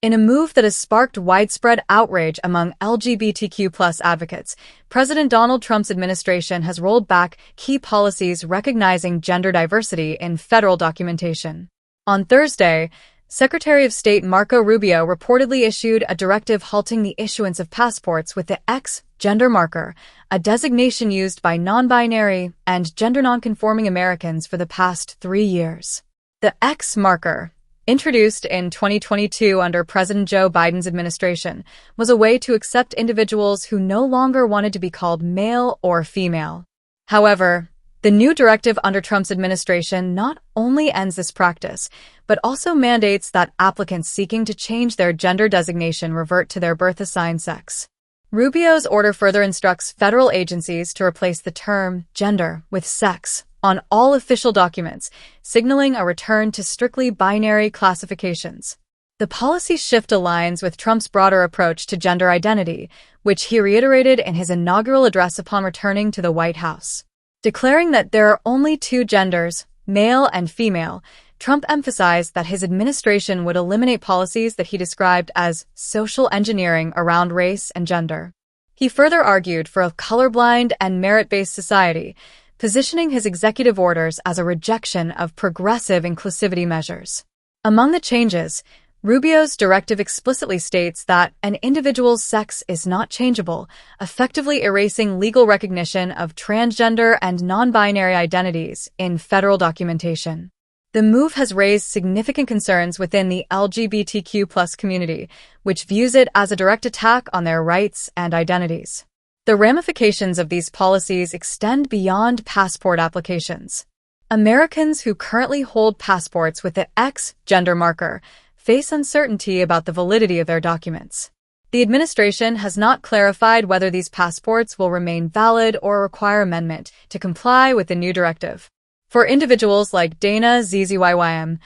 In a move that has sparked widespread outrage among LGBTQ+ advocates, President Donald Trump's administration has rolled back key policies recognizing gender diversity in federal documentation. On Thursday, Secretary of State Marco Rubio reportedly issued a directive halting the issuance of passports with the X gender marker, a designation used by non-binary and gender-nonconforming Americans for the past 3 years. The X marker, introduced in 2022 under President Joe Biden's administration, was a way to accept individuals who no longer wanted to be called male or female. However, the new directive under Trump's administration not only ends this practice, but also mandates that applicants seeking to change their gender designation revert to their birth-assigned sex. Rubio's order further instructs federal agencies to replace the term gender with sex on all official documents, signaling a return to strictly binary classifications. The policy shift aligns with Trump's broader approach to gender identity, which he reiterated in his inaugural address upon returning to the White House. Declaring that there are only 2 genders, male and female, Trump emphasized that his administration would eliminate policies that he described as social engineering around race and gender. He further argued for a colorblind and merit-based society, positioning his executive orders as a rejection of progressive inclusivity measures. Among the changes, Rubio's directive explicitly states that an individual's sex is not changeable, effectively erasing legal recognition of transgender and non-binary identities in federal documentation. The move has raised significant concerns within the LGBTQ+ community, which views it as a direct attack on their rights and identities. The ramifications of these policies extend beyond passport applications. Americans who currently hold passports with the X gender marker face uncertainty about the validity of their documents. The administration has not clarified whether these passports will remain valid or require amendment to comply with the new directive. For individuals like Dana ZZYYM,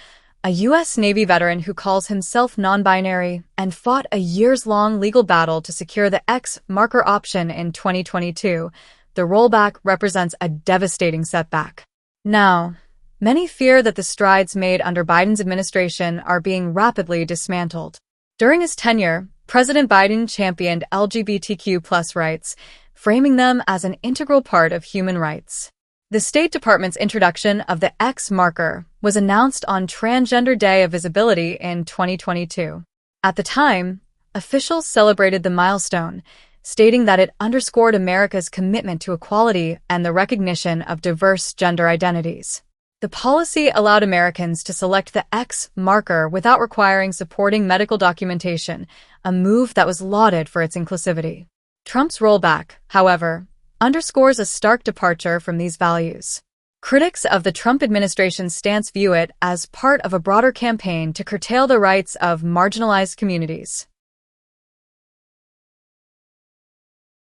a U.S. Navy veteran who calls himself non-binary and fought a years-long legal battle to secure the X marker option in 2022, the rollback represents a devastating setback. Now, many fear that the strides made under Biden's administration are being rapidly dismantled. During his tenure, President Biden championed LGBTQ+ rights, framing them as an integral part of human rights. The State Department's introduction of the X marker was announced on Transgender Day of Visibility in 2022. At the time, officials celebrated the milestone, stating that it underscored America's commitment to equality and the recognition of diverse gender identities. The policy allowed Americans to select the X marker without requiring supporting medical documentation, a move that was lauded for its inclusivity. Trump's rollback, however, underscores a stark departure from these values. Critics of the Trump administration's stance view it as part of a broader campaign to curtail the rights of marginalized communities.